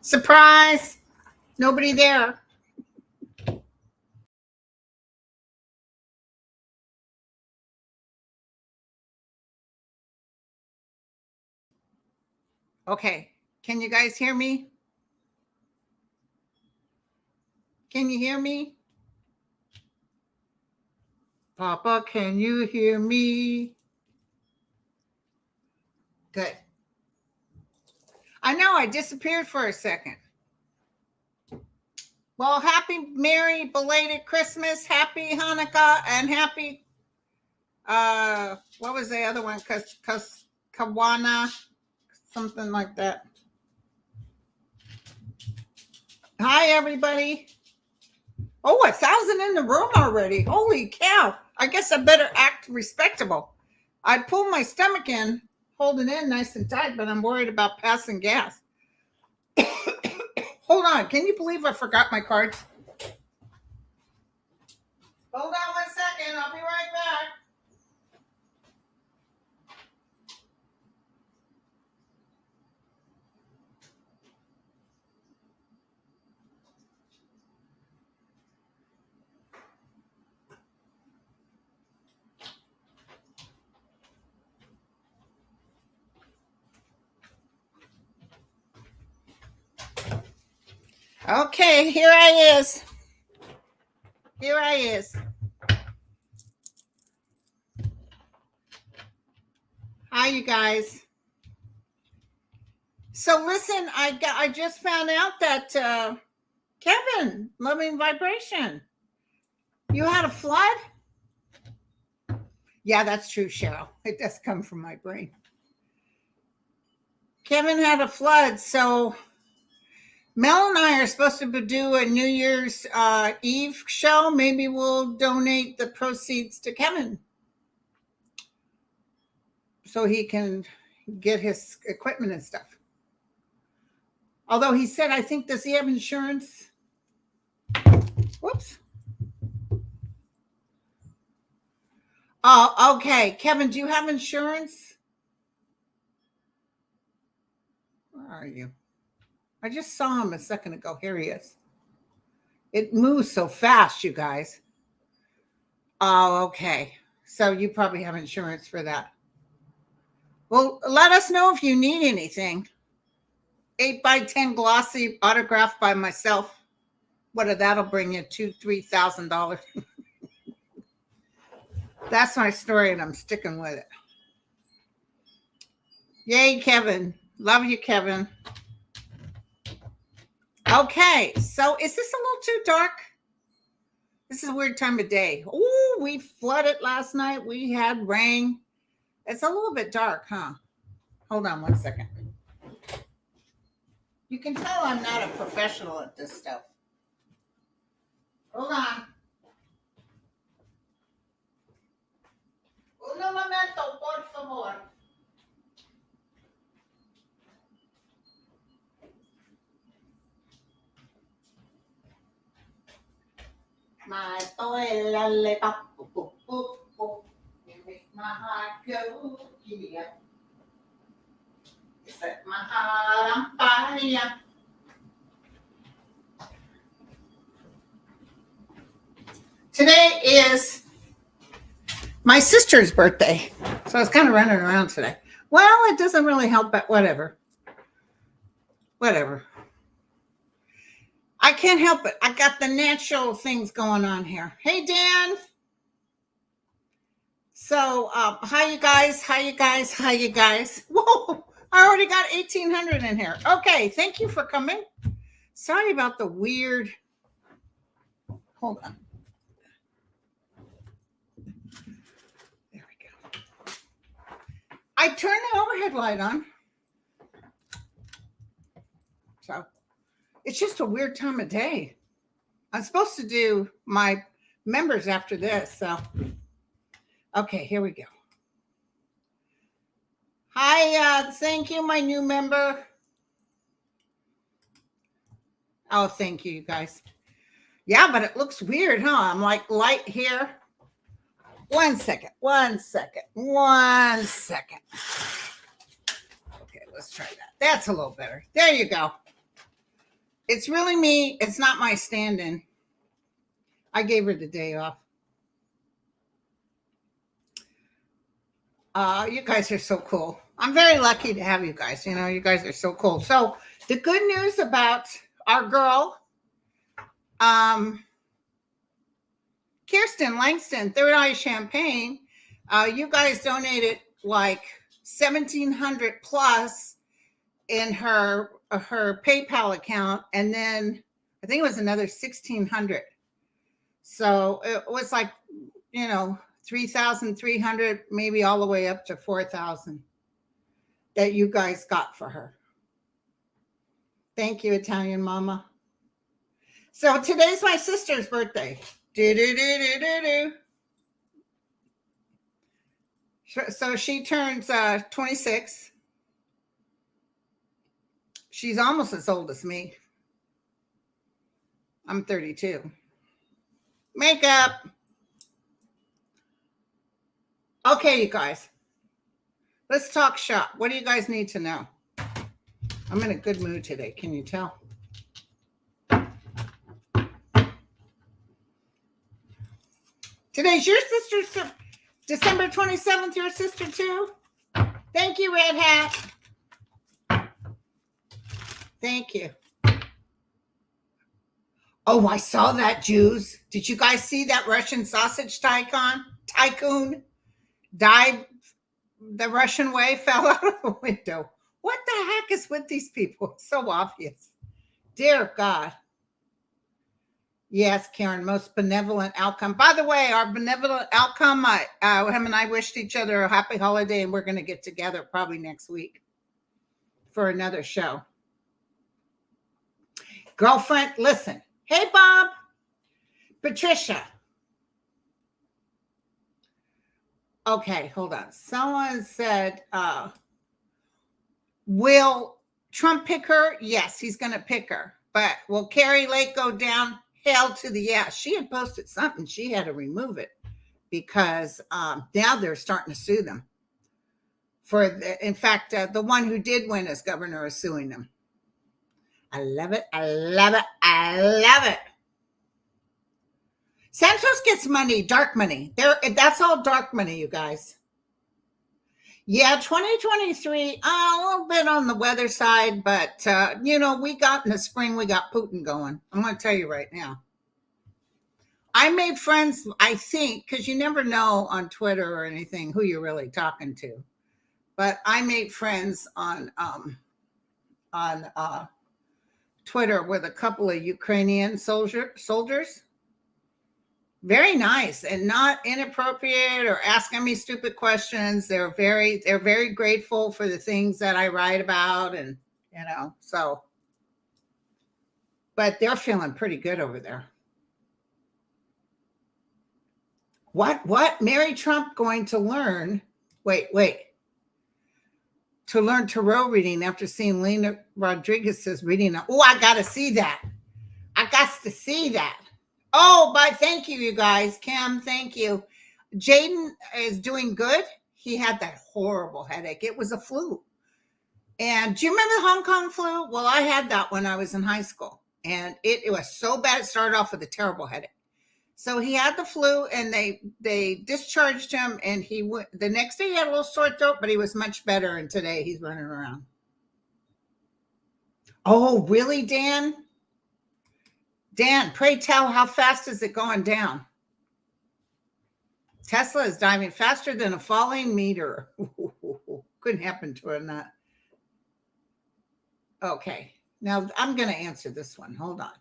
Surprise! Nobody there. Okay. Can you guys hear me? Can you hear me? Papa, can you hear me? Good. I know I disappeared for a second. Well, happy merry belated Christmas, happy Hanukkah, and happy what was the other one? Kawana, something like that. Hi everybody. Oh, 1,000 in the room already. Holy cow. I guess I better act respectable. I pulled my stomach in, holding in nice and tight, but I'm worried about passing gas. Hold on. Can you believe I forgot my cards? Hold on 1 second. I'll be right back. Okay, here I is. Here I is. Hi, you guys. So listen, I just found out that Kevin, Loving Vibration, you had a flood? Yeah, that's true, Cheryl. It does come from my brain. Kevin had a flood, so Mel and I are supposed to do a New Year's Eve show. Maybe we'll donate the proceeds to Kevin so he can get his equipment and stuff. Although he said, I think, does he have insurance? Whoops. Oh, okay. Kevin, do you have insurance? Where are you? I just saw him a second ago. Here he is. It moves so fast, you guys. Oh, okay. So you probably have insurance for that. Well, let us know if you need anything. 8x10 glossy autographed by myself. That'll bring you $2,000-$3,000. That's my story, and I'm sticking with it. Yay, Kevin. Love you, Kevin. Okay, so is this a little too dark? This is a weird time of day. Oh, we flooded last night. We had rain. It's a little bit dark, huh? Hold on 1 second. You can tell I'm not a professional at this stuff. Hold on. Un momento, por favor. My boy, lollipop, you make my heart go, yeah. You set my heart on fire. Today is my sister's birthday, so I was kind of running around today. Well, it doesn't really help, but whatever. I can't help it. I got the natural things going on here. Hey, Dan. So, hi, you guys. Whoa, I already got 1,800 in here. Okay, thank you for coming. Sorry about the weird. Hold on. There we go. I turned the overhead light on. So it's just a weird time of day. I'm supposed to do my members after this. So, okay, here we go. Hi, thank you, my new member. Oh, thank you, you guys. Yeah, but it looks weird, huh? I'm like light here. 1 second. Okay, let's try that. That's a little better. There you go. It's really me. It's not my stand-in. I gave her the day off. You guys are so cool. I'm very lucky to have you guys. You know, you guys are so cool. So the good news about our girl, Kirsten Langston, Third Eye Champagne, you guys donated like 1,700 plus in her PayPal account, and then I think it was another 1,600. So it was like, 3,300, maybe all the way up to 4,000 that you guys got for her. Thank you, Italian Mama. So today's my sister's birthday. So she turns 26. She's almost as old as me. I'm 32. Makeup. Okay, you guys. Let's talk shop. What do you guys need to know? I'm in a good mood today. Can you tell? Today's your sister's December 27th, your sister too. Thank you, Red Hat. Thank you. Oh, I saw that, Jews. Did you guys see that Russian sausage tycoon died the Russian way, fell out of the window? What the heck is with these people? It's so obvious. Dear God. Yes, Karen, most benevolent outcome. By the way, our benevolent outcome, him and I wished each other a happy holiday, and we're going to get together probably next week for another show. Girlfriend, listen. Hey, Bob. Patricia. Okay, hold on. Someone said, will Trump pick her? Yes, he's going to pick her. But will Carrie Lake go down? Hell to the yes. She had posted something. She had to remove it because now they're starting to sue them. In fact, the one who did win as governor is suing them. I love it. I love it. I love it. Santos gets money, dark money. That's all dark money, you guys. Yeah, 2023, a little bit on the weather side, but, we got in the spring, we got Putin going. I'm going to tell you right now. I made friends, I think, because you never know on Twitter or anything who you're really talking to. But I made friends on Twitter with a couple of Ukrainian soldiers. Very nice and not inappropriate or asking me stupid questions. They're very grateful for the things that I write about, and so. But they're feeling pretty good over there. What? Mary Trump going to learn? Wait. To learn tarot reading after seeing Lena Rodriguez's reading. Oh, I got to see that. I got to see that. Oh, but thank you, you guys. Kim, thank you. Jaden is doing good. He had that horrible headache. It was a flu. And do you remember the Hong Kong flu? Well, I had that when I was in high school. And it was so bad. It started off with a terrible headache. So he had the flu, and they discharged him. And the next day he had a little sore throat, but he was much better. And today he's running around. Oh, really, Dan? Dan, pray tell, how fast is it going down? Tesla is diving faster than a falling meteor. Couldn't happen to it, not. Okay. Now, I'm going to answer this one. Hold on.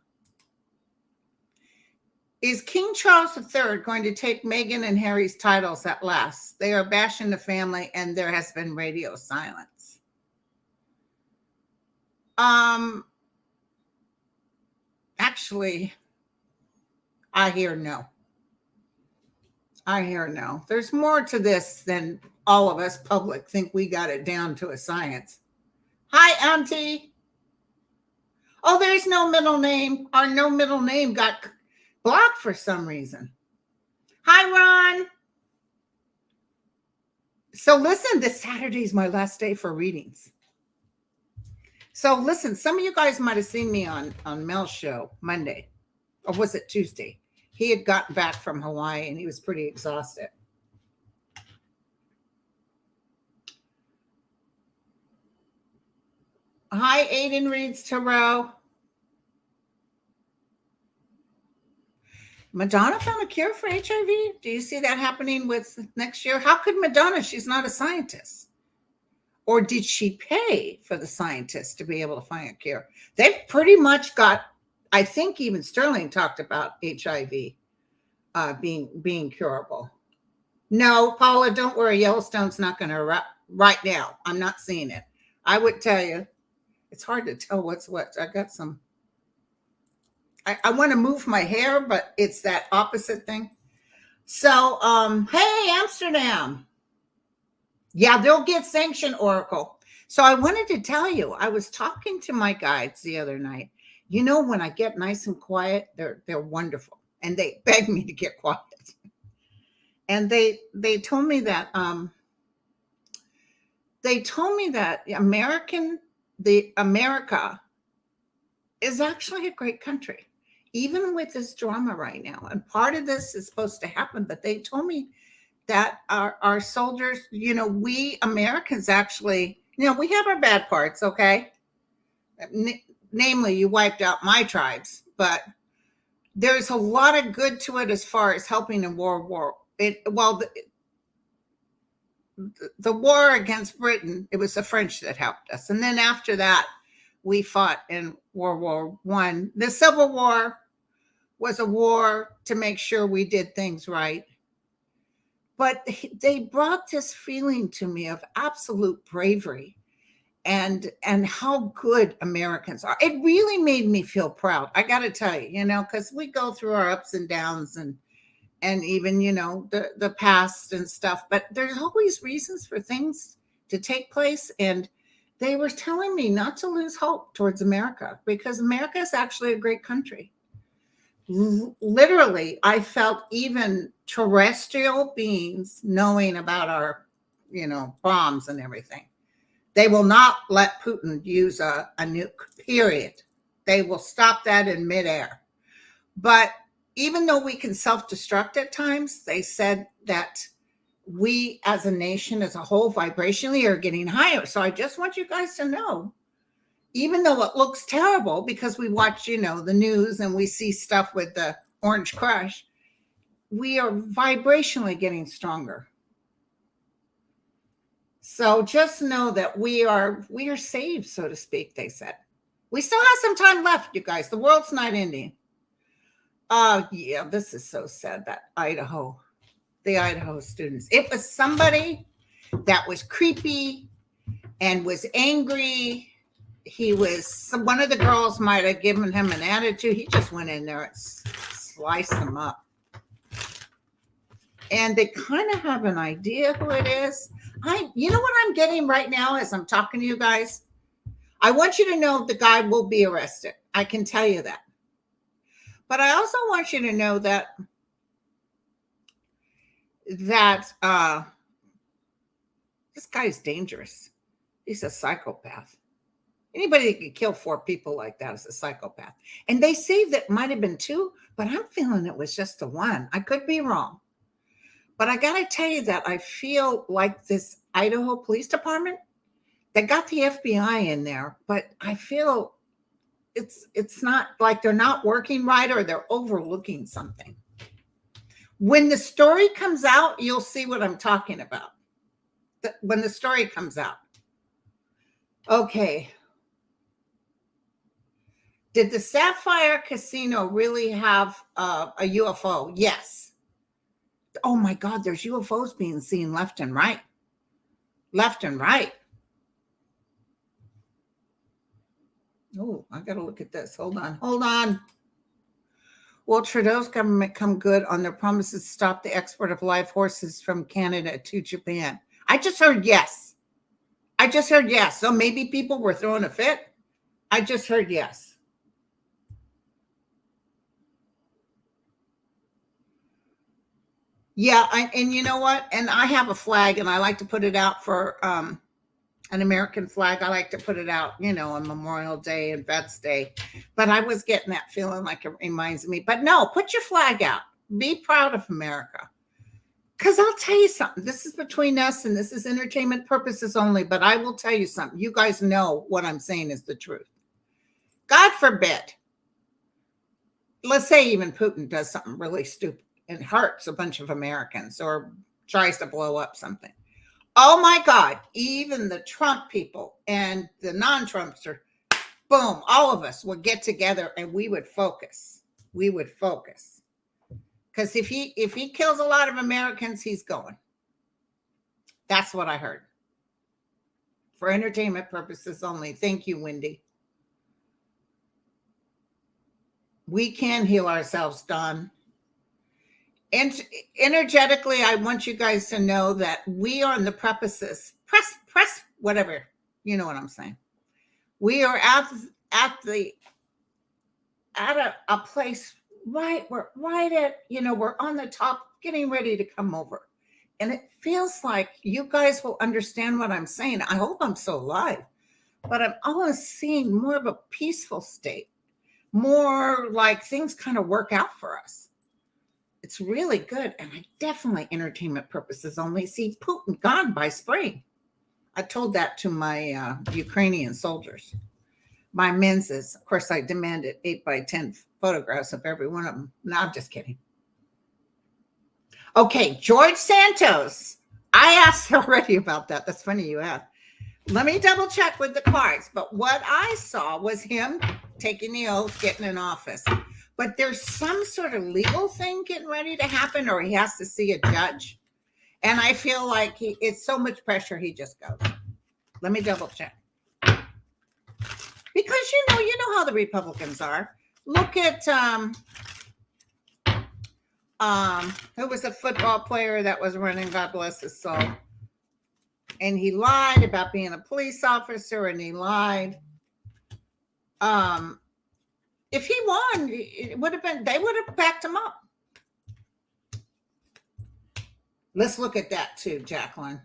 Is King Charles III going to take Meghan and Harry's titles at last? They are bashing the family, and there has been radio silence. Actually, I hear no. I hear no. There's more to this than all of us public think we got it down to a science. Hi, Auntie. Oh, there's no middle name. Our no middle name got blocked for some reason. Hi, Ron. So listen, this Saturday is my last day for readings. So listen, some of you guys might have seen me on Mel's show Monday, or was it Tuesday? He had gotten back from Hawaii and he was pretty exhausted. Hi, Aiden reads Tarot. Madonna found a cure for HIV. Do you see that happening with next year? How could Madonna? She's not a scientist. Or did she pay for the scientists to be able to find a cure? They've pretty much got, I think even Sterling talked about HIV being curable. No, Paula, don't worry. Yellowstone's not going to right now. I'm not seeing it. I would tell you, it's hard to tell what's what. I got some. I want to move my hair, but it's that opposite thing. So, hey, Amsterdam. Yeah, they'll get sanctioned, Oracle. So I wanted to tell you, I was talking to my guides the other night. You know, when I get nice and quiet, they're wonderful. And they beg me to get quiet. And they told me that America is actually a great country, even with this drama right now. And part of this is supposed to happen, but they told me that our soldiers, you know, we Americans actually, you know, we have our bad parts, okay? Namely, you wiped out my tribes, but there's a lot of good to it as far as helping in World War. The war against Britain, it was the French that helped us. And then after that, we fought in World War I. The Civil War was a war to make sure we did things right. But they brought this feeling to me of absolute bravery and how good Americans are. It really made me feel proud. I got to tell you, you know, because we go through our ups and downs and even, you know, the past and stuff, but there's always reasons for things to take place. And they were telling me not to lose hope towards America, because America is actually a great country. Literally, I felt even terrestrial beings knowing about our, you know, bombs and everything. They will not let Putin use a nuke, period. They will stop that in midair. But even though we can self-destruct at times, they said that we as a nation as a whole vibrationally are getting higher. So I just want you guys to know, even though it looks terrible because we watch, you know, the news and we see stuff with the orange crush, we are vibrationally getting stronger. So just know that we are saved, so to speak, they said. We still have some time left, you guys. The world's not ending. Yeah, this is so sad, that the Idaho students. It was somebody that was creepy and was angry. One of the girls might have given him an attitude. He just went in there and sliced them up. And they kind of have an idea who it is. You know what I'm getting right now as I'm talking to you guys? I want you to know the guy will be arrested. I can tell you that. But I also want you to know that this guy is dangerous. He's a psychopath. Anybody that could kill 4 people like that is a psychopath. And they say that might have been 2, but I'm feeling it was just the 1. I could be wrong. But I got to tell you that I feel like this Idaho Police Department, they got the FBI in there, but I feel it's not like they're not working right, or they're overlooking something. When the story comes out, you'll see what I'm talking about. When the story comes out. Okay. Did the Sapphire Casino really have a UFO? Yes. Oh my God, there's UFOs being seen left and right. Left and right. Oh, I got to look at this. Hold on. Will Trudeau's government come good on their promises to stop the export of live horses from Canada to Japan? I just heard yes. So maybe people were throwing a fit. I just heard yes. Yeah, and you know what? And I have a flag, and I like to put it out for an American flag. I like to put it out, on Memorial Day and Vets Day. But I was getting that feeling like it reminds me. But no, put your flag out. Be proud of America. Because I'll tell you something. This is between us, and this is entertainment purposes only. But I will tell you something. You guys know what I'm saying is the truth. God forbid. Let's say even Putin does something really stupid and hurts a bunch of Americans or tries to blow up something. Oh my God, even the Trump people and the non-Trumpster, boom, all of us would get together and we would focus. Because if he kills a lot of Americans, he's going. That's what I heard. For entertainment purposes only. Thank you, Wendy. We can heal ourselves, Don. And energetically, I want you guys to know that we are in the press, whatever. You know what I'm saying. We are at a place we're on the top, getting ready to come over. And it feels like you guys will understand what I'm saying. I hope I'm still alive. But I'm always seeing more of a peaceful state. More like things kind of work out for us. It's really good. And I definitely, entertainment purposes only, see Putin gone by spring. I told that to my Ukrainian soldiers. My menses, of course, I demanded 8x10 photographs of every one of them. No, I'm just kidding. Okay, George Santos. I asked already about that. That's funny you asked. Let me double check with the cards. But what I saw was him taking the oath, getting in office. But there's some sort of legal thing getting ready to happen, or he has to see a judge. And I feel like it's so much pressure, he just goes. Let me double check. Because you know how the Republicans are. Look at who was a football player that was running, God bless his soul. And he lied about being a police officer, and he lied. If he won, they would have backed him up. Let's look at that too, Jacqueline.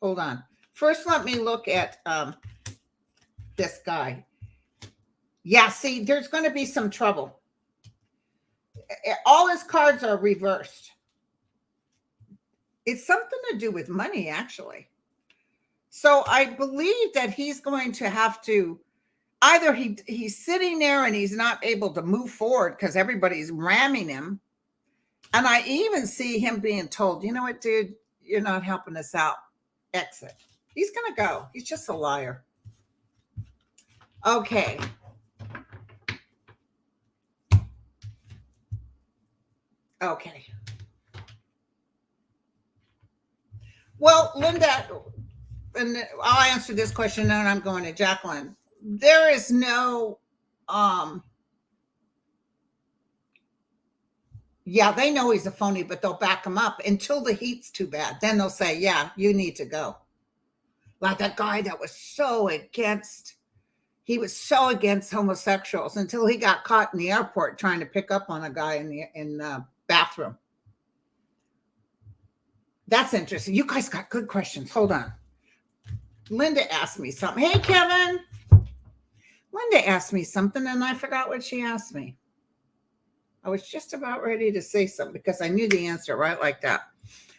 Hold on. First, let me look at this guy. Yeah, see, there's going to be some trouble. All his cards are reversed. It's something to do with money, actually. So I believe that he's going to have to, either he's sitting there and he's not able to move forward because everybody's ramming him. And I even see him being told, you know what, dude, you're not helping us out. Exit. He's going to go. He's just a liar. Okay. Okay. Well, Linda, and I'll answer this question, and I'm going to Jacqueline. There is no, yeah, they know he's a phony, but they'll back him up until the heat's too bad. Then they'll say, yeah, you need to go. Like that guy that was so against homosexuals until he got caught in the airport trying to pick up on a guy in the bathroom. That's interesting. You guys got good questions. Hold on. Linda asked me something. Hey, Kevin. Linda asked me something, and I forgot what she asked me. I was just about ready to say something because I knew the answer right like that.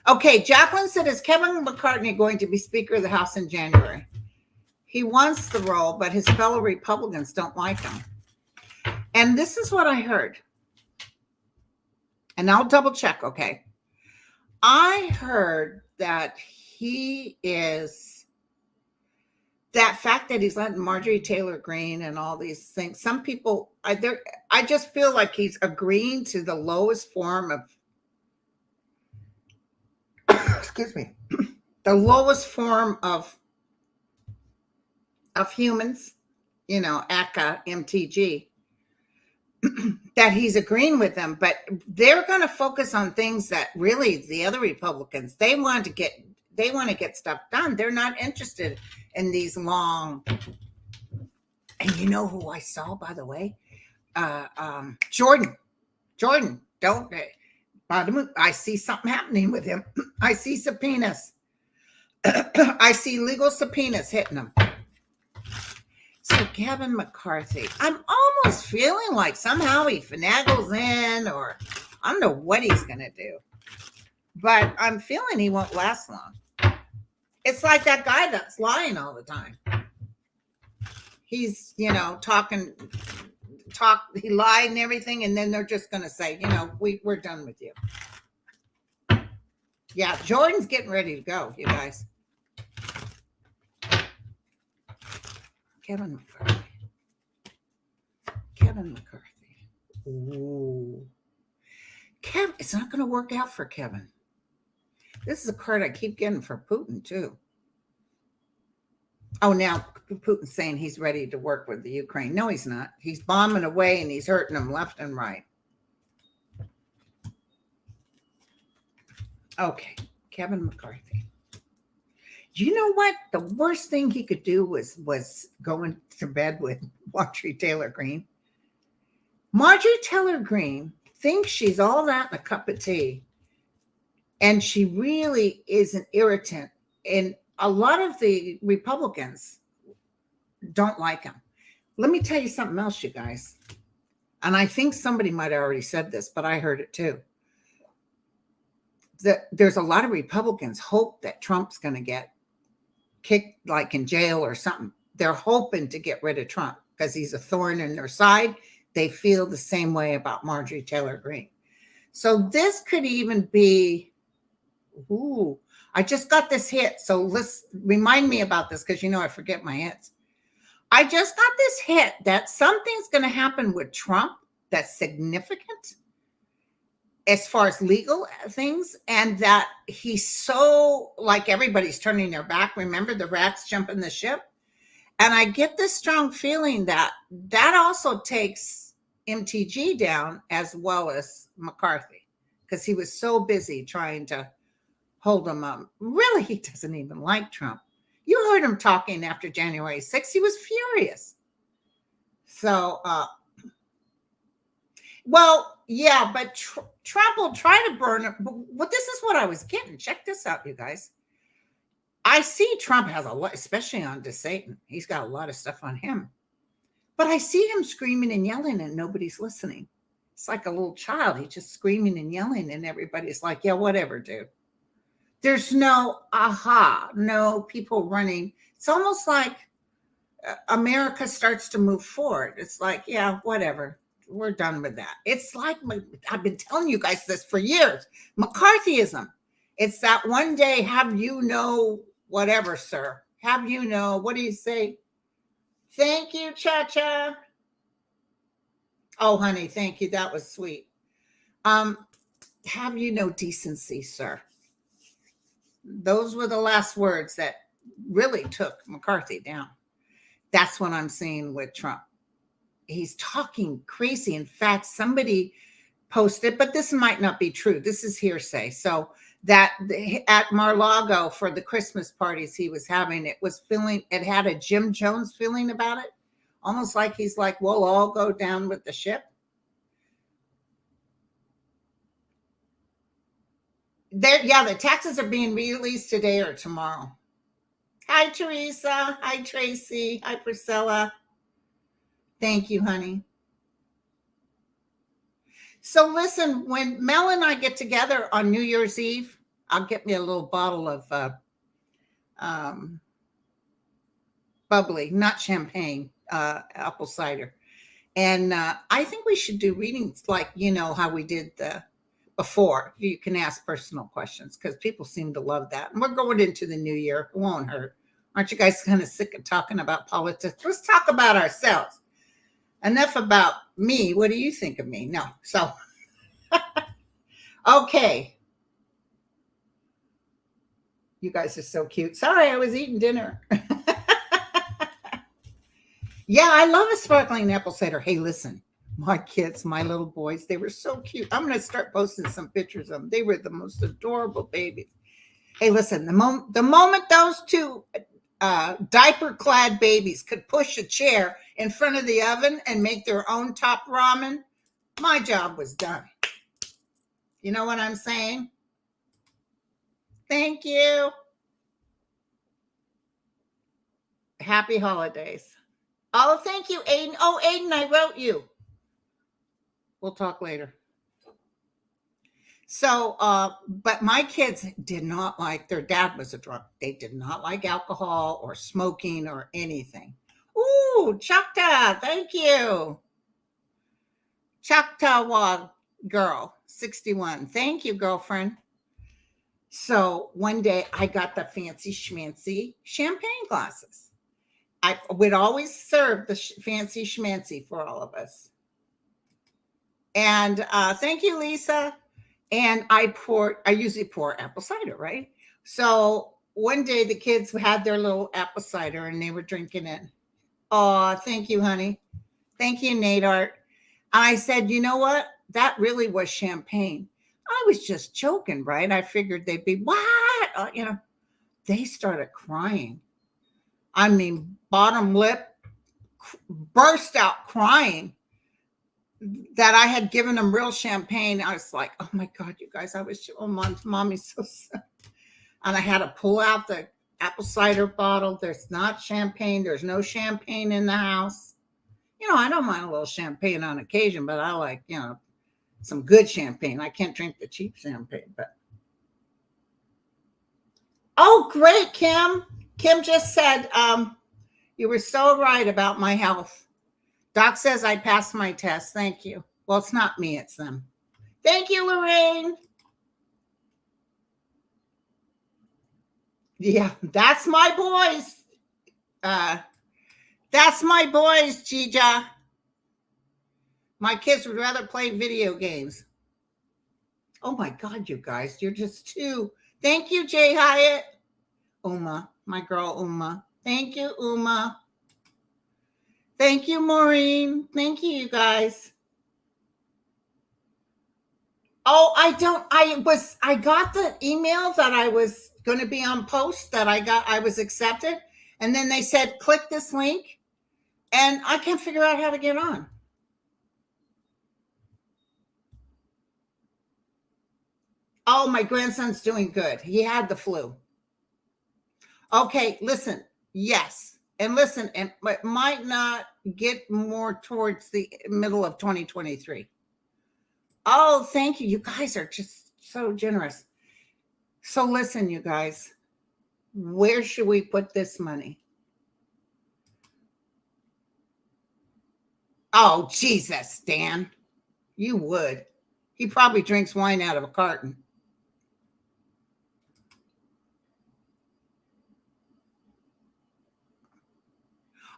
Okay, Jacqueline said, is Kevin McCarthy going to be Speaker of the House in January? He wants the role, but his fellow Republicans don't like him. And this is what I heard. And I'll double check, okay? I heard that he is that fact that he's letting Marjorie Taylor Greene and all these things, some people, I just feel like he's agreeing to the lowest form of, excuse me, the lowest form of humans, ACA, MTG, that he's agreeing with them, but they're going to focus on things that really the other Republicans, they want to get stuff done. They're not interested in these long. And you know who I saw, by the way? Jordan, don't, I see something happening with him. I see subpoenas. I see legal subpoenas hitting him. So Kevin McCarthy, I'm almost feeling like somehow he finagles in, or I don't know what he's going to do, but I'm feeling he won't last long. It's like that guy that's lying all the time. He's, he lied and everything, and then they're just going to say, we're done with you. Yeah, Jordan's getting ready to go, you guys. Kevin McCarthy. Ooh. It's not going to work out for Kevin. This is a card I keep getting for Putin, too. Oh, now Putin's saying he's ready to work with the Ukraine. No, he's not. He's bombing away and he's hurting them left and right. Okay, Kevin McCarthy. You know what? The worst thing he could do was going to bed with Marjorie Taylor Greene. Marjorie Taylor Greene thinks she's all that in a cup of tea, and she really is an irritant. And a lot of the Republicans don't like him. Let me tell you something else, you guys. And I think somebody might have already said this, but I heard it too. There's a lot of Republicans hope that Trump's going to get kicked, like in jail or something. They're hoping to get rid of Trump because he's a thorn in their side. They feel the same way about Marjorie Taylor Greene. So this could even be, I just got this hit. So let's remind me about this, because I forget my hits. I just got this hit that something's going to happen with Trump that's significant as far as legal things, and that he's so, like, everybody's turning their back. Remember the rats jumping the ship? And I get this strong feeling that also takes MTG down as well as McCarthy, because he was so busy trying to hold him up. Really, he doesn't even like Trump. You heard him talking after January 6th. He was furious. So, well, yeah, but Trump will try to burn it. But this is what I was getting. Check this out, you guys. I see Trump has a lot, especially on DeSatan. He's got a lot of stuff on him. But I see him screaming and yelling and nobody's listening. It's like a little child. He's just screaming and yelling and everybody's like, yeah, whatever, dude. There's no no people running. It's almost like America starts to move forward. It's like, yeah, whatever. We're done with that. It's like, I've been telling you guys this for years. McCarthyism. It's that one day, have you know, whatever, sir. Have you know, what do you say? Thank you, Cha-Cha. Oh, honey, thank you. That was sweet. Have you no decency, sir? Those were the last words that really took McCarthy down. That's what I'm seeing with Trump. He's talking crazy. In fact, somebody posted, but this might not be true. This is hearsay. So that at Mar-a-Lago for the Christmas parties he was having, it had a Jim Jones feeling about it. Almost like he's like, we'll all go down with the ship. The taxes are being released today or tomorrow. Hi, Teresa. Hi, Tracy. Hi, Priscilla. Thank you, honey. So listen, when Mel and I get together on New Year's Eve, I'll get me a little bottle of bubbly, not champagne, apple cider. And I think we should do readings like, how we did before. You can ask personal questions because people seem to love that. And we're going into the new year. It won't hurt. Aren't you guys kind of sick of talking about politics? Let's talk about ourselves. Enough about me. What do you think of me? No. So, okay. You guys are so cute. Sorry, I was eating dinner. Yeah, I love a sparkling apple cider. Hey, listen, my kids, my little boys, they were so cute. I'm going to start posting some pictures of them. They were the most adorable babies. Hey, listen, the moment those two diaper clad babies could push a chair in front of the oven and make their own top ramen, my job was done. You know what I'm saying? Thank you. Happy holidays. Oh, thank you, Aiden. Oh, Aiden, I wrote you. We'll talk later. So, but my kids did not like, their dad was a drunk. They did not like alcohol or smoking or anything. Ooh, Choctaw, thank you. Choctaw girl, 61. Thank you, girlfriend. So one day I got the fancy schmancy champagne glasses. I would always serve the fancy schmancy for all of us. And thank you, Lisa. And I usually pour apple cider, right? So one day the kids had their little apple cider and they were drinking it. Oh, thank you, honey. Thank you, Nate Art. And I said, you know what? That really was champagne. I was just joking, right? I figured they'd be, what? They started crying. I mean, bottom lip burst out crying that I had given them real champagne. I was like, oh my God, you guys, mommy's so sad. And I had to pull out the apple cider bottle. There's not champagne. There's no champagne in the house. I don't mind a little champagne on occasion, but I like, some good champagne. I can't drink the cheap champagne, but. Oh, great, Kim. Kim just said, you were so right about my health. Doc says I passed my test. Thank you. Well, it's not me, it's them. Thank you, Lorraine. Yeah, that's my boys. That's my boys, Gija. My kids would rather play video games. Oh my God, you guys, you're just too. Thank you, Jay Hyatt. Uma, my girl Uma. Thank you, Uma. Thank you, Maureen. Thank you, guys. Oh, I got the email that I was going to be on post that I was accepted. And then they said, click this link. And I can't figure out how to get on. Oh, my grandson's doing good. He had the flu. Okay, listen. Yes. And listen, it might not get more towards the middle of 2023. Oh, thank you. You guys are just so generous. So listen, you guys, where should we put this money? Oh, Jesus, Dan. You would. He probably drinks wine out of a carton.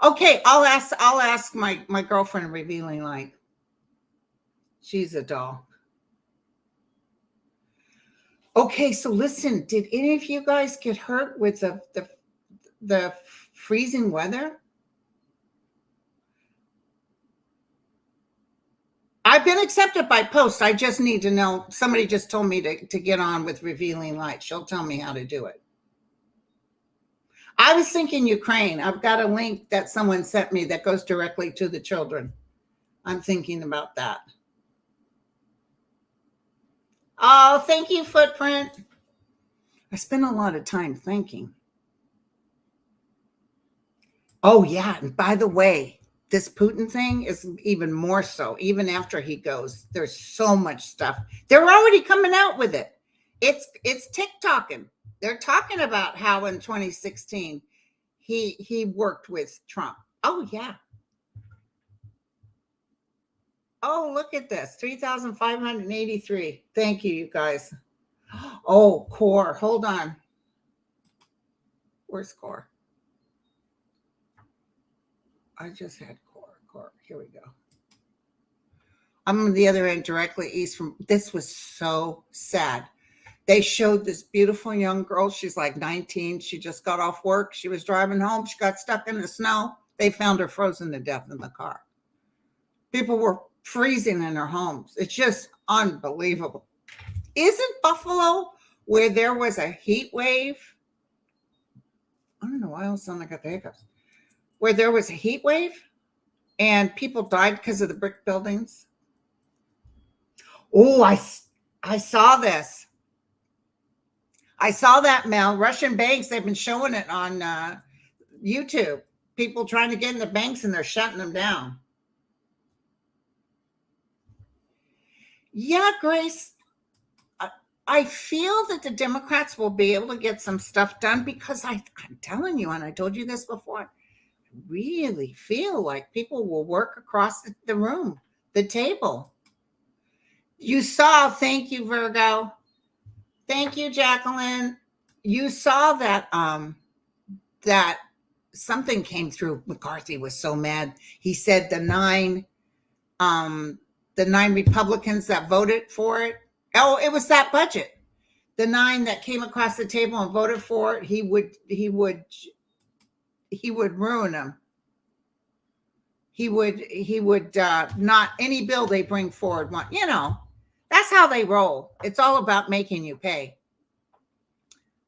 Okay, I'll ask my girlfriend Revealing Light. She's a doll. Okay, so listen, did any of you guys get hurt with the freezing weather? I've been accepted by post. I just need to know. Somebody just told me to get on with Revealing Light. She'll tell me how to do it. I was thinking Ukraine. I've got a link that someone sent me that goes directly to the children. I'm thinking about that. Oh, thank you, Footprint. I spend a lot of time thinking. Oh, yeah. And by the way, this Putin thing is even more so. Even after he goes, there's so much stuff. They're already coming out with it. It's TikToking. They're talking about how in 2016 he worked with Trump. Oh, yeah. Oh, look at this. 3,583. Thank you, you guys. Oh, Core. Hold on. Where's Core? I just had core. Here we go. I'm on the other end, directly east from. This was so sad. They showed this beautiful young girl. She's like 19. She just got off work. She was driving home. She got stuck in the snow. They found her frozen to death in the car. People were freezing in their homes. It's just unbelievable. Isn't Buffalo where there was a heat wave? I don't know why all of a sudden I got the hiccups. Where there was a heat wave and people died because of the brick buildings. Oh, I saw this. I saw that, Mel. Russian banks, they've been showing it on YouTube. People trying to get in the banks and they're shutting them down. Yeah, Grace. I feel that the Democrats will be able to get some stuff done because I'm telling you, and I told you this before, I really feel like people will work across the room, the table. You saw, thank you, Virgo. Thank you, Jacqueline. You saw that that something came through. McCarthy was so mad. He said the nine Republicans that voted for it. Oh, it was that budget. The 9 that came across the table and voted for it, he would ruin them. He would not any bill they bring forward. That's how they roll. It's all about making you pay.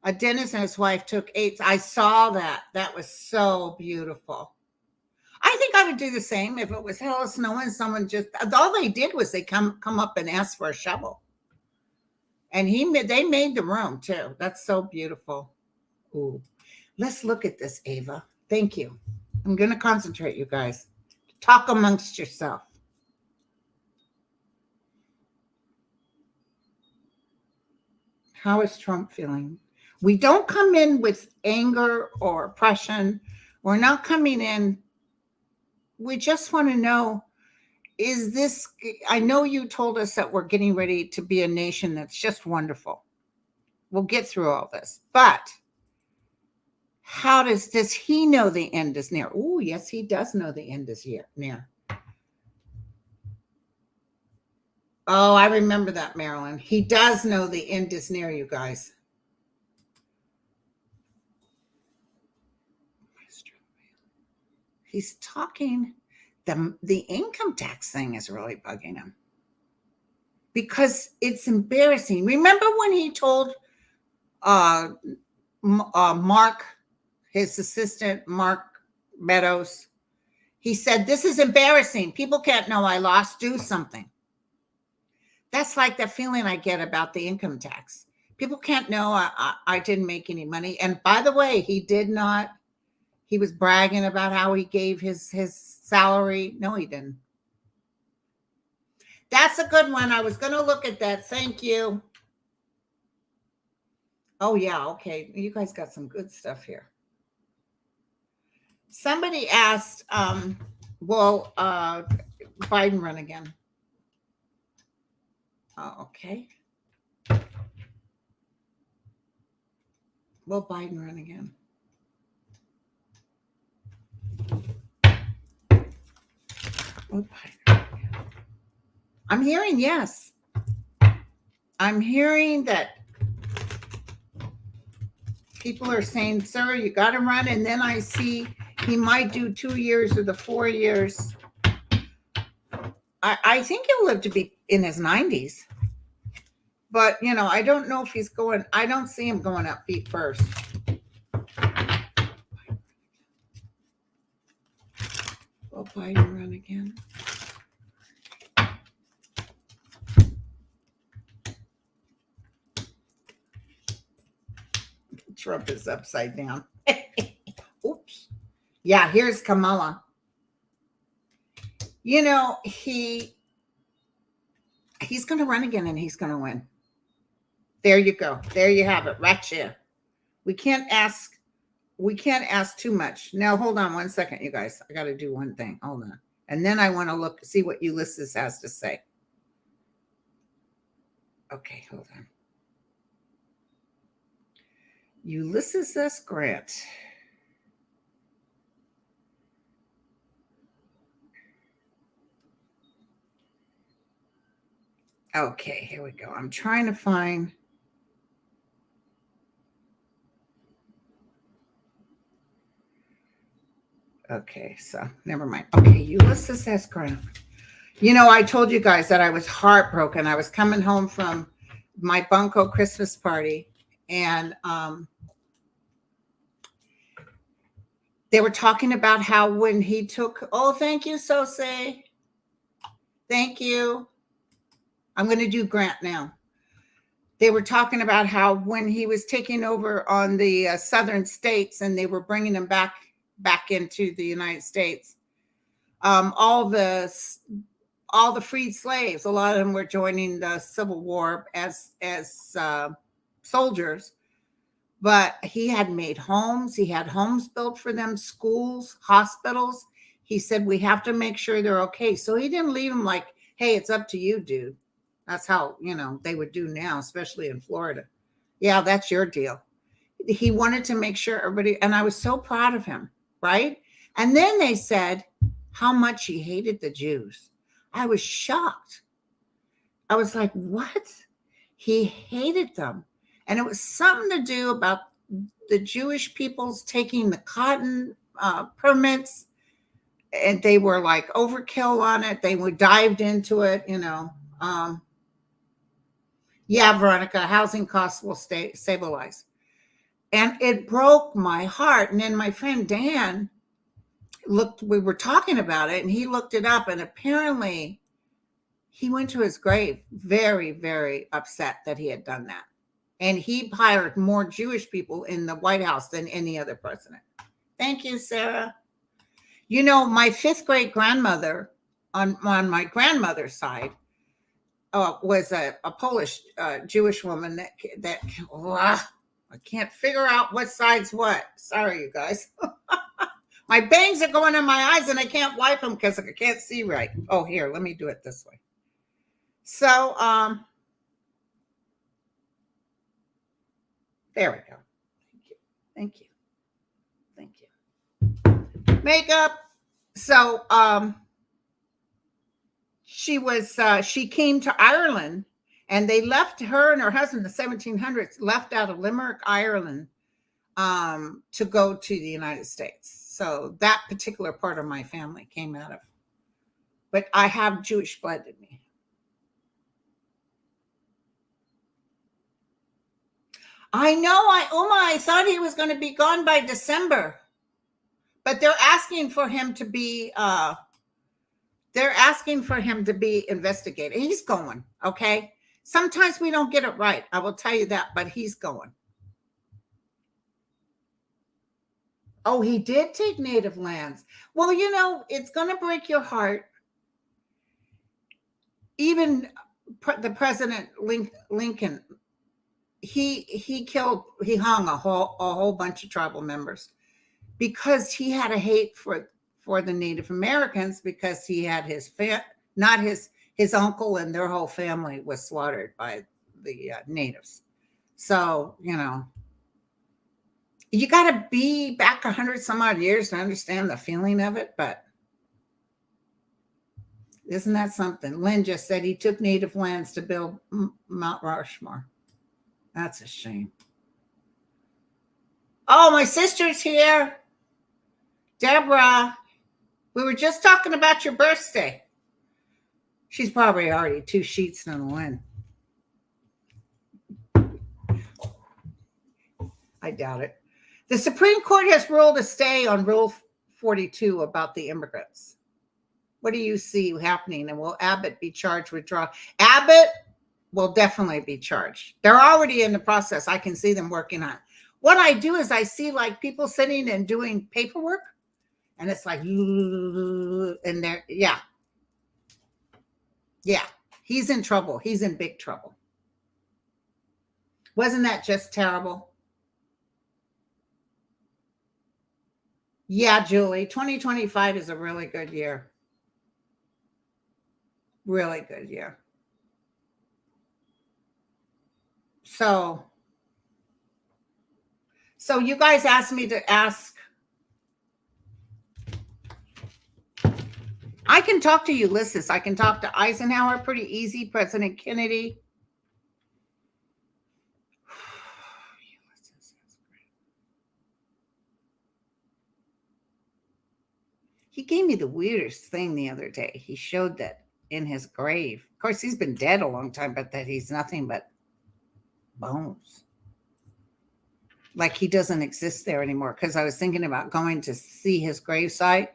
A dentist and his wife took 8. I saw that. That was so beautiful. I think I would do the same if it was hell of snow and someone just all they did was they come up and ask for a shovel. And they made the room too. That's so beautiful. Ooh. Let's look at this, Ava. Thank you. I'm going to concentrate, you guys. Talk amongst yourself. How is Trump feeling? We don't come in with anger or oppression. We're not coming in. We just want to know, is this, I know you told us that we're getting ready to be a nation that's just wonderful. We'll get through all this. But how does he know the end is near? Oh, yes, he does know the end is near. Oh, I remember that, Marilyn. He does know the end is near, you guys. He's talking. The income tax thing is really bugging him because it's embarrassing. Remember when he told Mark, his assistant, Mark Meadows, he said, "This is embarrassing. People can't know I lost. Do something." That's like the feeling I get about the income tax. People can't know I didn't make any money. And by the way, he did not. He was bragging about how he gave his salary. No, he didn't. That's a good one. I was going to look at that. Thank you. Oh, yeah. Okay. You guys got some good stuff here. Somebody asked, will Biden run again? Oh, okay. Will Biden run again? Will Biden run again? I'm hearing yes. I'm hearing that people are saying, "Sir, you got to run." And then I see he might do 2 years or the 4 years. I think he'll live to be in his 90s. But, I don't know if he's going. I don't see him going up feet first. Will Biden run again? Trump is upside down. Oops. Yeah, here's Kamala. He's going to run again and he's going to win. There you go. There you have it. Right here. We can't ask too much. Now, hold on 1 second, you guys. I got to do one thing. Hold on. And then I want to see what Ulysses has to say. Okay, hold on. Ulysses S. Grant. Okay, here we go. I'm trying to find. Okay, so never mind. Okay, Ulysses S. Grant. I told you guys that I was heartbroken. I was coming home from my Bunko Christmas party, and they were talking about how when he took, oh, thank you, Sose. Thank you. I'm going to do Grant now. They were talking about how when he was taking over on the southern states and they were bringing him back into the United States, all the freed slaves, a lot of them were joining the Civil War as soldiers. But he had made homes. He had homes built for them, schools, hospitals. He said, we have to make sure they're okay. So he didn't leave them like, hey, it's up to you, dude. That's how, they would do now, especially in Florida. Yeah, that's your deal. He wanted to make sure everybody, and I was so proud of him, right? And then they said how much he hated the Jews. I was shocked. I was like, what? He hated them. And it was something to do about the Jewish peoples taking the cotton permits, and they were like overkill on it. They were dived into it, yeah, Veronica, housing costs will stabilize. And it broke my heart. And then my friend Dan we were talking about it, and he looked it up, and apparently he went to his grave very, very upset that he had done that. And he hired more Jewish people in the White House than any other president. Thank you, Sarah. My fifth great grandmother on my grandmother's side was a Polish Jewish woman that I can't figure out what side's what. Sorry, you guys. My bangs are going in my eyes and I can't wipe them because I can't see right. Oh, here, let me do it this way. So, there we go. Thank you. Thank you. Makeup. So, she came to Ireland, and they left her and her husband in the 1700s, left out of Limerick, Ireland, to go to the United States. So that particular part of my family came out of, but I have Jewish blood in me. I know. I thought he was going to be gone by December, but they're asking for him to be investigated. He's going. Okay. Sometimes we don't get it right. I will tell you that, but he's going. Oh, he did take native lands. Well, it's going to break your heart. Even the President Lincoln, he hung a whole bunch of tribal members because he had a hate for the Native Americans, because he had his uncle and their whole family was slaughtered by the natives. So, you got to be back 100 some odd years to understand the feeling of it. But isn't that something? Lynn just said he took native lands to build Mount Rushmore. That's a shame. Oh, my sister's here. Deborah, we were just talking about your birthday. She's probably already 2 sheets in the wind. I doubt it. The Supreme Court has ruled a stay on Rule 42 about the immigrants. What do you see happening? And will Abbott be charged with fraud? Abbott will definitely be charged. They're already in the process. I can see them working on it. What I do is I see like people sitting and doing paperwork, and it's like, and they're, yeah. He's in trouble. He's in big trouble. Wasn't that just terrible? Yeah, Julie, 2025 is a really good year. Really good year. So you guys asked me to ask. I I can talk to Ulysses. I can talk to Eisenhower pretty easy. President Kennedy. He gave me the weirdest thing the other day. He showed that in his grave. Of course, he's been dead a long time, but that he's nothing but bones. Like he doesn't exist there anymore. Because I was thinking about going to see his gravesite.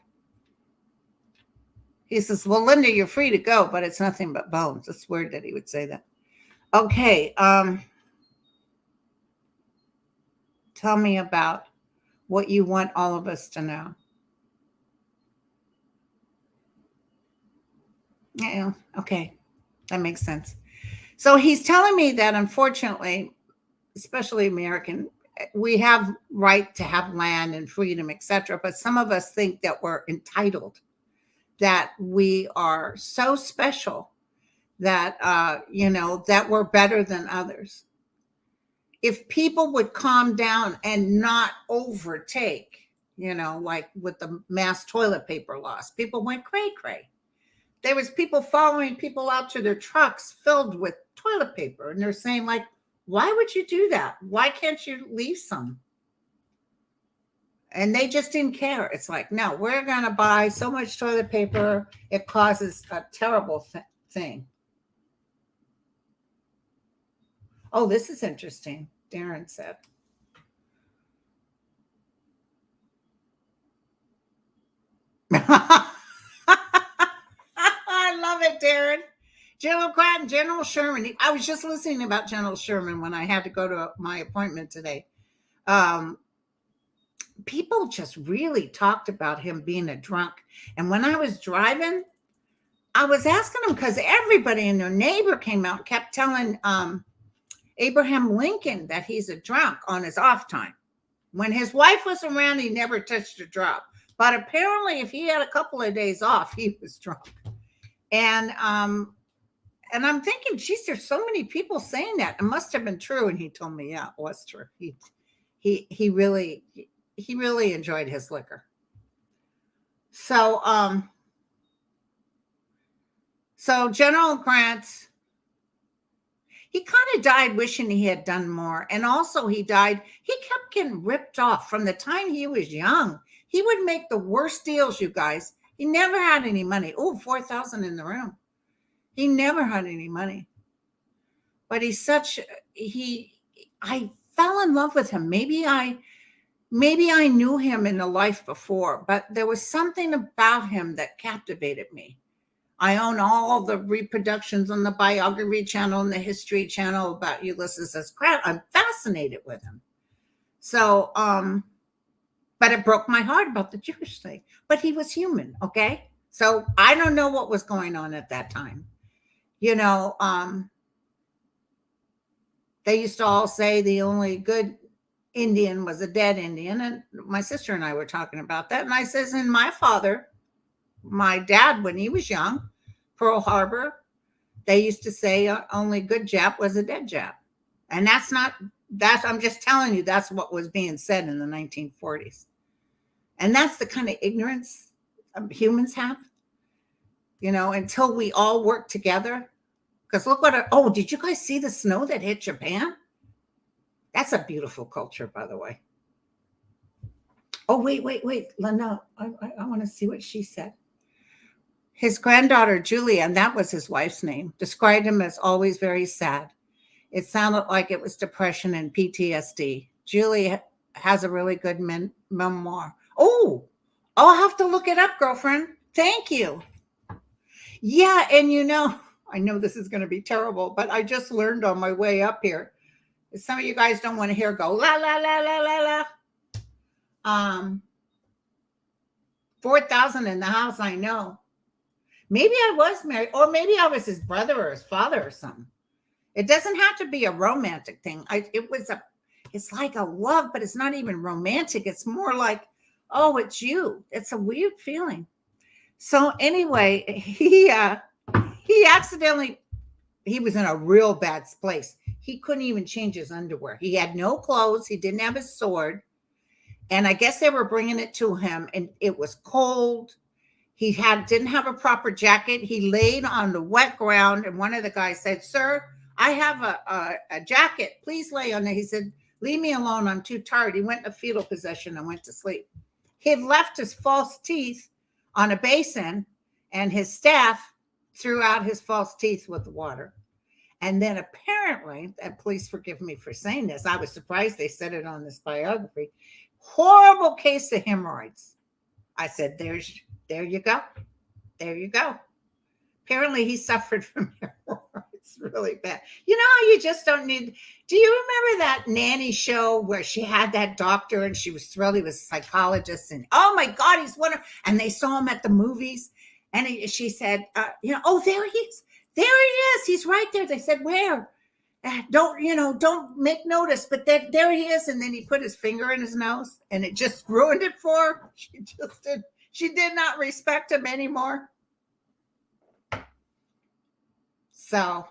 He says, well, Linda, you're free to go, but it's nothing but bones. It's weird that he would say that. Okay. Tell me about what you want all of us to know. Yeah, okay. That makes sense. So he's telling me that unfortunately, especially American, we have right to have land and freedom, etc. But some of us think that we're entitled, that we are so special that that we're better than others. If people would calm down and not overtake, like with the mass toilet paper loss, people went cray cray. There was people following people out to their trucks filled with toilet paper, and they're saying, like, why would you do that? Why can't you leave some? And they just didn't care. It's like, no, we're going to buy so much toilet paper. It causes a terrible thing. Oh, this is interesting. Darren said. I love it, Darren. General Cratton, General Sherman. I was just listening about General Sherman when I had to go to my appointment today. People just really talked about him being a drunk. And when I was driving, I was asking them because everybody and their neighbor came out and kept telling Abraham Lincoln that he's a drunk on his off time. When his wife was around, he never touched a drop. But apparently, if he had a couple of days off, he was drunk. And I'm thinking, geez, there's so many people saying that. It must have been true. And he told me, yeah, it was true. He really enjoyed his liquor. So General Grant, he kind of died wishing he had done more. And also he kept getting ripped off from the time he was young. He would make the worst deals, you guys. He never had any money. Oh, 4,000 in the room. He never had any money. But I fell in love with him. Maybe I knew him in a life before, but there was something about him that captivated me. I own all the reproductions on the Biography Channel and the History Channel about Ulysses S. Grant. I'm fascinated with him. So, but it broke my heart about the Jewish thing. But he was human, okay? So I don't know what was going on at that time. They used to all say the only good Indian was a dead Indian. And my sister and I were talking about that. And I says, and my dad, when he was young, Pearl Harbor, they used to say only good Jap was a dead Jap. And I'm just telling you, that's what was being said in the 1940s. And that's the kind of ignorance humans have, until we all work together. Because look did you guys see the snow that hit Japan? That's a beautiful culture, by the way. Oh, wait, Linda, I want to see what she said. His granddaughter, Julia, and that was his wife's name, described him as always very sad. It sounded like it was depression and PTSD. Julia has a really good memoir. Oh, I'll have to look it up, girlfriend. Thank you. Yeah, and I know this is going to be terrible, but I just learned on my way up here. Some of you guys don't want to hear go la la la la la la. 4,000 in the house, I know. Maybe I was married, or maybe I was his brother or his father or something. It doesn't have to be a romantic thing. It's like a love, but it's not even romantic. It's more like, oh, it's you. It's a weird feeling. So anyway, he was in a real bad place. He couldn't even change his underwear. He had no clothes. He didn't have his sword. And I guess they were bringing it to him, and it was cold. He didn't have a proper jacket. He laid on the wet ground, and one of the guys said, "Sir, I have a jacket. Please lay on there." He said, "Leave me alone. I'm too tired." He went in a fetal position and went to sleep. He had left his false teeth on a basin, and his staff threw out his false teeth with the water. And then apparently, and please forgive me for saying this, I was surprised they said it on this biography, horrible case of hemorrhoids. I said, there you go. There you go. Apparently he suffered from hemorrhoids really bad. You know how you just don't need, do you remember that nanny show where she had that doctor and she was thrilled he was a psychologist and, oh my God, he's wonderful. And they saw him at the movies and she said, oh, there he is. There he is. He's right there. They said, where? Don't make notice, but there he is. And then he put his finger in his nose and it just ruined it for her. She did not respect him anymore. So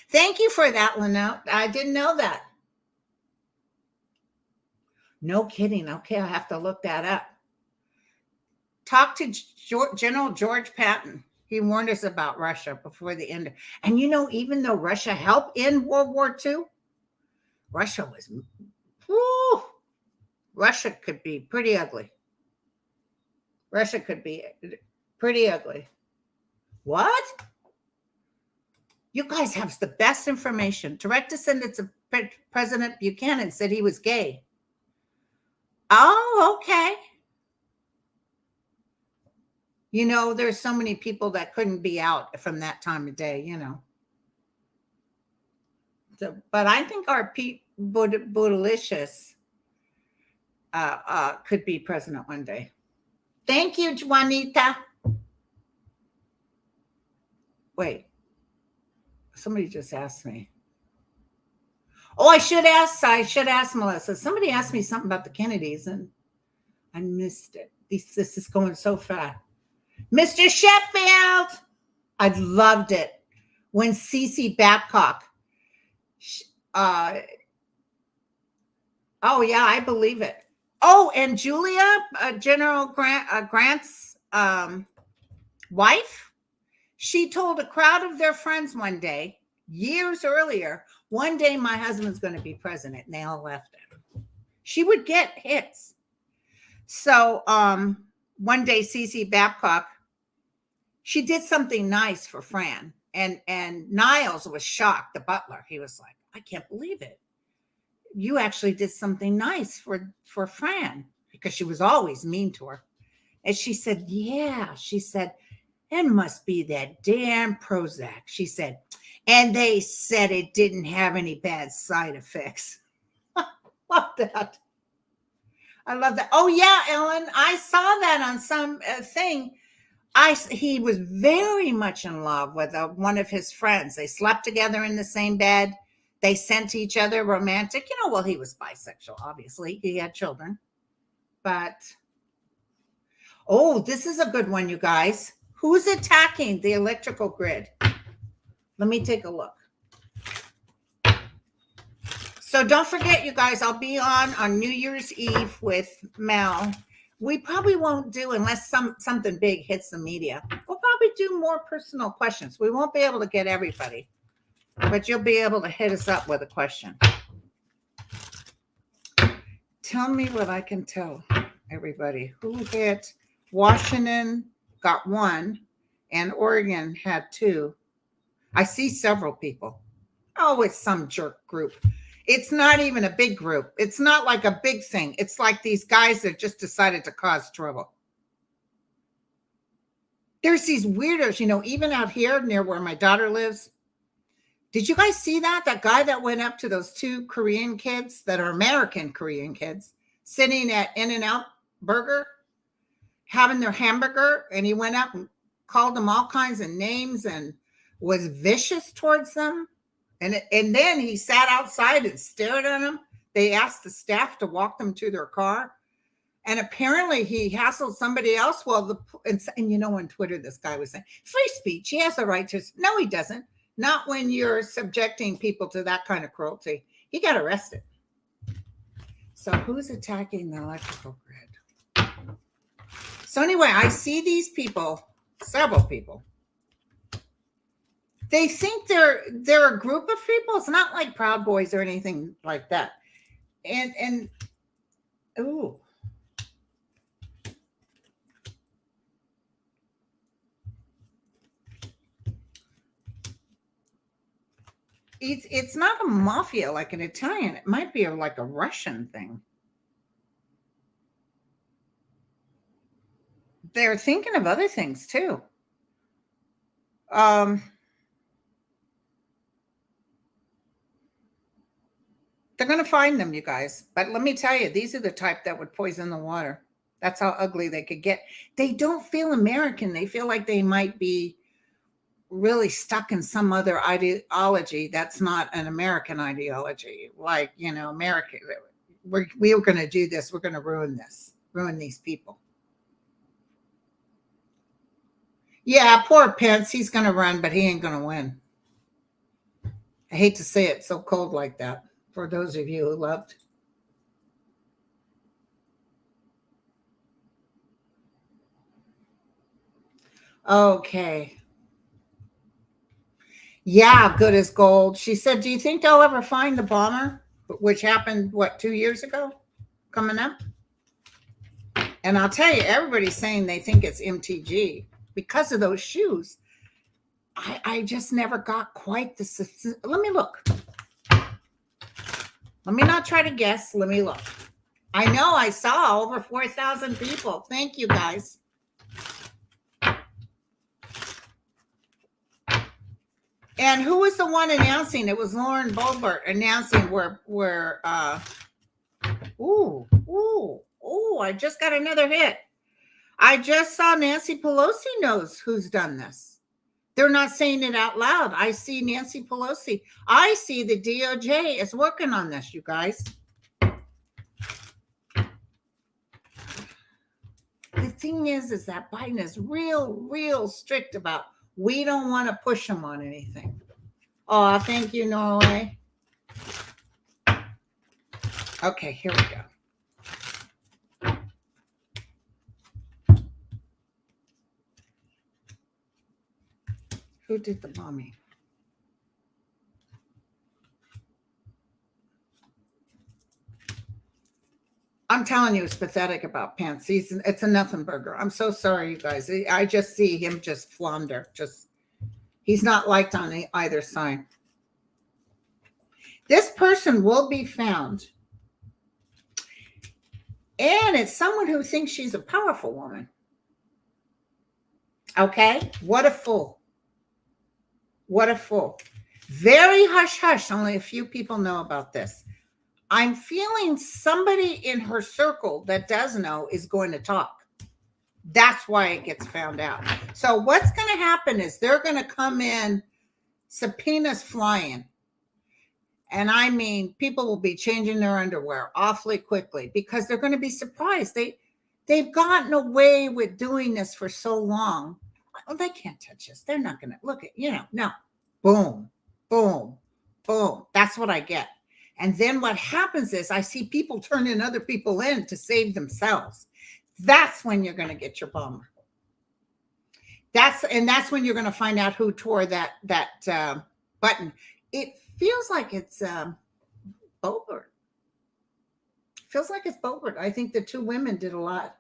thank you for that, Lynette. I didn't know that. No kidding. Okay, I'll have to look that up. Talk to General George Patton. He warned us about Russia before the end. And even though Russia helped in World War II, Russia could be pretty ugly. Russia could be pretty ugly. What? You guys have the best information. Direct descendants of President Buchanan said he was gay. Oh, okay. There's so many people that couldn't be out from that time of day, So, but I think our Pete Buttigieg could be president one day. Thank you, Juanita. Wait, somebody just asked me. Oh, I should ask Melissa. Somebody asked me something about the Kennedys and I missed it. This is going so fast. Mr. Sheffield, I loved it when Cece Babcock. Oh yeah, I believe it. Oh, and Julia, General Grant's wife, she told a crowd of their friends one day, years earlier, one day my husband's going to be president, and they all laughed at her. She would get hits. So one day, Cece Babcock, she did something nice for Fran, and Niles was shocked, the butler. He was like, I can't believe it. You actually did something nice for Fran, because she was always mean to her. And she said, yeah. She said, it must be that damn Prozac. She said, and they said it didn't have any bad side effects. Love that. I love that. Oh yeah, Ellen, I saw that on some thing. He was very much in love with one of his friends. They slept together in the same bed. They sent each other romantic. Well, he was bisexual, obviously. He had children. But, oh, this is a good one, you guys. Who's attacking the electrical grid? Let me take a look. So don't forget, you guys, I'll be on New Year's Eve with Mel. We probably won't do, unless something big hits the media, we'll probably do more personal questions. We won't be able to get everybody, but you'll be able to hit us up with a question. Tell me what I can tell everybody. Who hit? Washington got 1 and Oregon had 2. I see several people. Oh, it's some jerk group. It's not even a big group. It's not like a big thing. It's like these guys that just decided to cause trouble. There's these weirdos, even out here near where my daughter lives. Did you guys see that? That guy that went up to those 2 Korean kids that are American Korean kids sitting at In-N-Out Burger, having their hamburger, and he went up and called them all kinds of names and was vicious towards them. And then he sat outside and stared at them. They asked the staff to walk them to their car. And apparently he hassled somebody else. Well, and on Twitter, this guy was saying, free speech. He has a right to. No, he doesn't. Not when you're subjecting people to that kind of cruelty. He got arrested. So who's attacking the electrical grid? So anyway, I see these people, several people. They think they're a group of people. It's not like Proud Boys or anything like that. And ooh. It's not a mafia like an Italian. It might be like a Russian thing. They're thinking of other things too. Um, they're going to find them, you guys. But let me tell you, these are the type that would poison the water. That's how ugly they could get. They don't feel American. They feel like they might be really stuck in some other ideology that's not an American ideology. Like, America, we're going to do this. We're going to ruin these people. Yeah, poor Pence. He's going to run, but he ain't going to win. I hate to say it so cold like that for those of you who loved. Okay. Yeah, good as gold. She said, do you think they'll ever find the bomber, which happened, 2 years ago, coming up? And I'll tell you, everybody's saying they think it's MTG because of those shoes. I just never got quite the. Let me look. Let me not try to guess. Let me look. I know I saw over 4,000 people. Thank you, guys. And who was the one announcing? It was Lauren Boebert announcing where I just got another hit. I just saw Nancy Pelosi knows who's done this. They're not saying it out loud. I see Nancy Pelosi. I see the DOJ is working on this, you guys. The thing is that Biden is real strict about, we don't want to push him on anything. Oh, thank you, Norway. Okay, here we go. Who did the bombing? I'm telling you, it's pathetic about Pence. It's a nothing burger. I'm so sorry, you guys. I just see him just flounder. He's not liked on either side. This person will be found. And it's someone who thinks she's a powerful woman. Okay? What a fool. What a fool. Very hush-hush. Only a few people know about this. I'm feeling somebody in her circle that does know is going to talk. That's why it gets found out. So what's going to happen is they're going to come in, subpoenas flying. And I mean, people will be changing their underwear awfully quickly because they're going to be surprised. They've gotten away with doing this for so long. Oh, they can't touch us. They're not going to look at, no. Boom, boom, boom. That's what I get. And then what happens is I see people turning other people in to save themselves. That's when you're going to get your bomber. That's when you're going to find out who tore that button. It feels like it's Boebert. Feels like it's Boebert. I think the two women did a lot.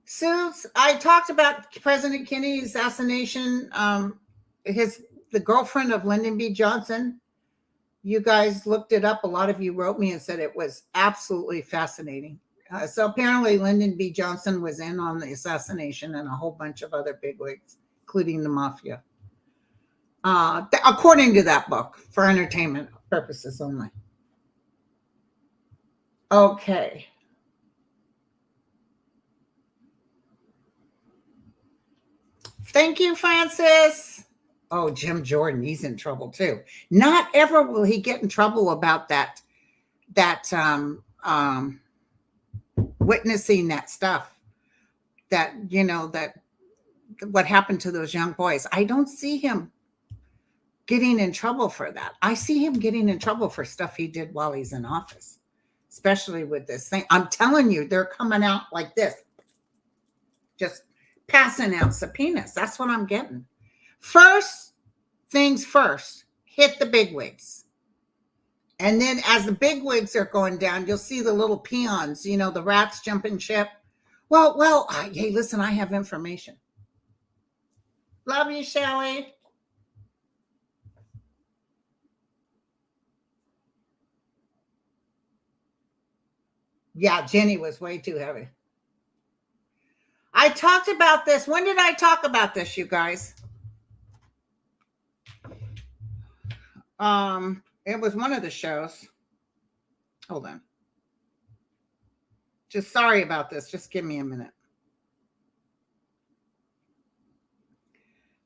Suits. I talked about President Kennedy's assassination. The girlfriend of Lyndon B. Johnson. You guys looked it up. A lot of you wrote me and said it was absolutely fascinating. So apparently Lyndon B. Johnson was in on the assassination and a whole bunch of other bigwigs, including the mafia. According to that book, for entertainment purposes only. Okay. Thank you, Francis. Oh, Jim Jordan, he's in trouble too. Not ever will he get in trouble about that witnessing that stuff, that what happened to those young boys. I don't see him getting in trouble for that. I see him getting in trouble for stuff he did while he's in office. especially with this thing. I'm telling you, they're coming out like this, just passing out subpoenas. That's what I'm getting. First things first, hit the bigwigs. And then as the bigwigs are going down, you'll see the little peons, you know, the rats jumping ship. Well, hey, listen, I have information. Love you, Shelly. Yeah, Jenny was way too heavy. I talked about this. When did I talk about this, you guys? It was one of the shows. Hold on. Just sorry about this. Just give me a minute.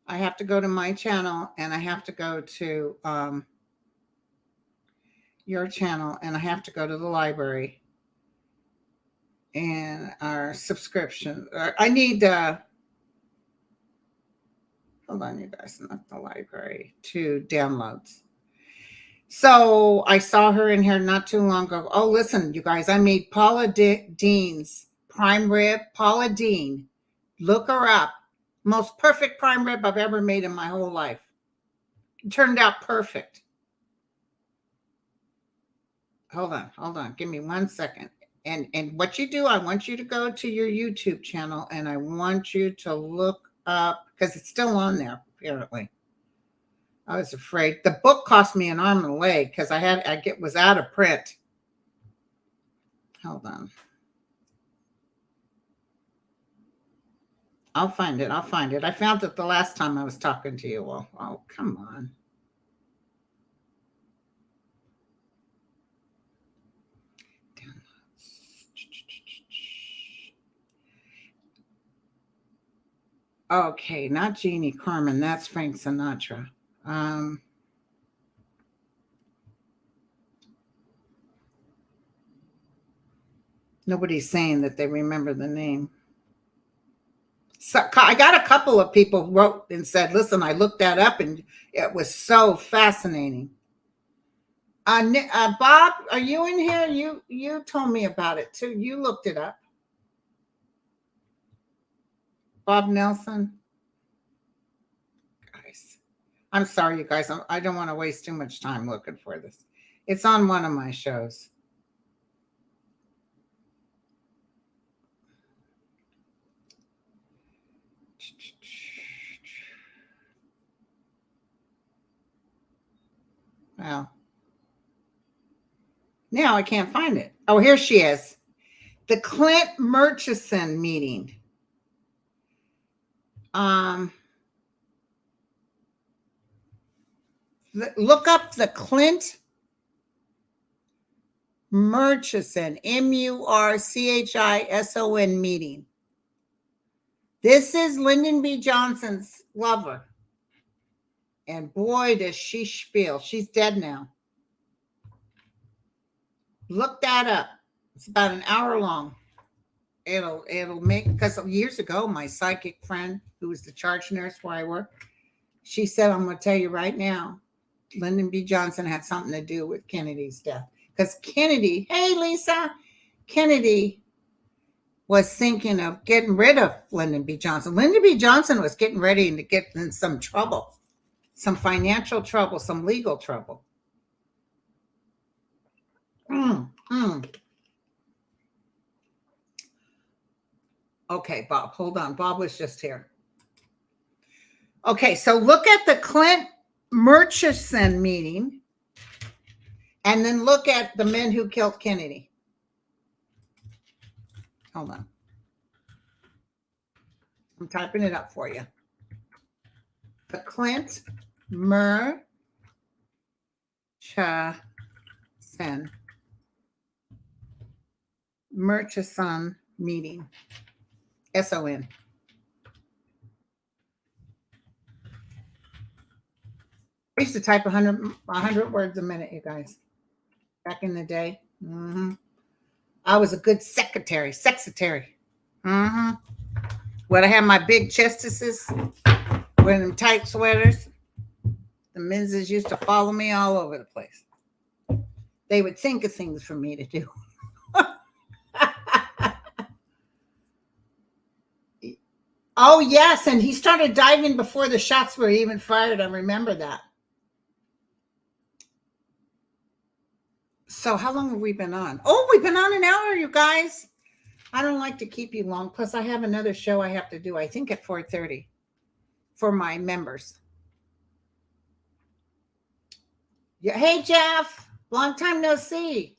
I have to go to my channel and I have to go to your channel and I have to go to the library and our subscription. I need hold on, you guys, not the library, to downloads. So I saw her in here not too long ago. Oh, listen, you guys, I made Paula Dean's prime rib. Paula Dean, look her up. Most perfect prime rib I've ever made in my whole life. It turned out perfect. Hold on. Give me 1 second. And what you do, I want you to go to your YouTube channel and I want you to look up, because it's still on there, apparently. I was afraid. The book cost me an arm and a leg because was out of print. Hold on. I'll find it. I found it the last time I was talking to you. Well, oh, come on. Okay, not Jeannie Carmen. That's Frank Sinatra. Nobody's saying that they remember the name. So I got a couple of people wrote and said, listen, I looked that up and it was so fascinating. Bob, are you in here? You told me about it too. You looked it up. Bob Nelson. Guys, I'm sorry, you guys. I don't want to waste too much time looking for this. It's on one of my shows. Well, now I can't find it. Oh, here she is. The Clint Murchison meeting. Look up the Clint Murchison, Murchison meeting. This is Lyndon B. Johnson's lover. And boy, does she spiel. She's dead now. Look that up. It's about an hour long. It'll make, because years ago, my psychic friend, who was the charge nurse where I work, she said, I'm going to tell you right now, Lyndon B. Johnson had something to do with Kennedy's death. Because Kennedy, hey, Lisa, Kennedy was thinking of getting rid of Lyndon B. Johnson. Lyndon B. Johnson was getting ready to get in some trouble, some financial trouble, some legal trouble. Okay, Bob, hold on. Bob was just here. Okay, so look at the Clint Murchison meeting and then look at the men who killed Kennedy. Hold on. I'm typing it up for you. The Clint Murchison meeting. SON. I used to type 100 words a minute, you guys. Back in the day. I was a good secretary. When I had my big chestesses, wearing them tight sweaters, the menses used to follow me all over the place. They would think of things for me to do. Oh, yes. And he started diving before the shots were even fired. I remember that. So how long have we been on? Oh, we've been on an hour, you guys. I don't like to keep you long. Plus, I have another show I have to do, I think at 4:30 for my members. Yeah. Hey, Jeff. Long time no see.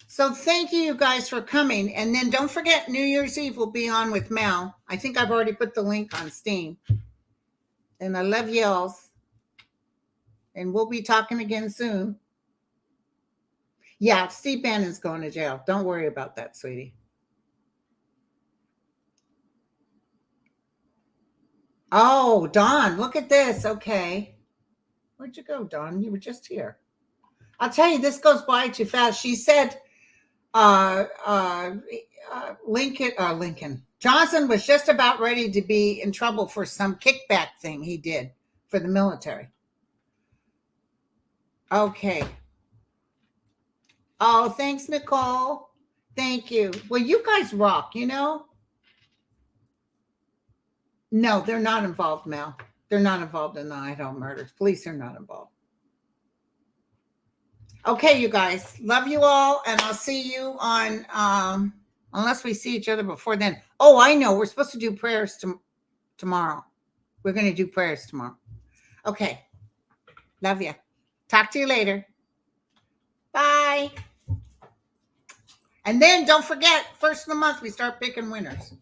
So thank you guys for coming. And then don't forget, New Year's Eve will be on with Mel. I think I've already put the link on Steam. And I love y'all. And we'll be talking again soon. Yeah, Steve Bannon's going to jail. Don't worry about that, sweetie. Oh, Dawn, look at this. Okay. Where'd you go, Dawn? You were just here. I'll tell you, this goes by too fast. She said Lincoln Johnson was just about ready to be in trouble for some kickback thing he did for the military. Okay. Oh, thanks, Nicole. Thank you. Well, you guys rock, you know? No, they're not involved, Mel. They're not involved in the Idaho murders. Police are not involved. Okay, you guys. Love you all, and I'll see you on unless we see each other before then. Oh, I know. We're supposed to do prayers tomorrow. We're going to do prayers tomorrow. Okay. Love you. Talk to you later. Bye. And then don't forget, first of the month, we start picking winners.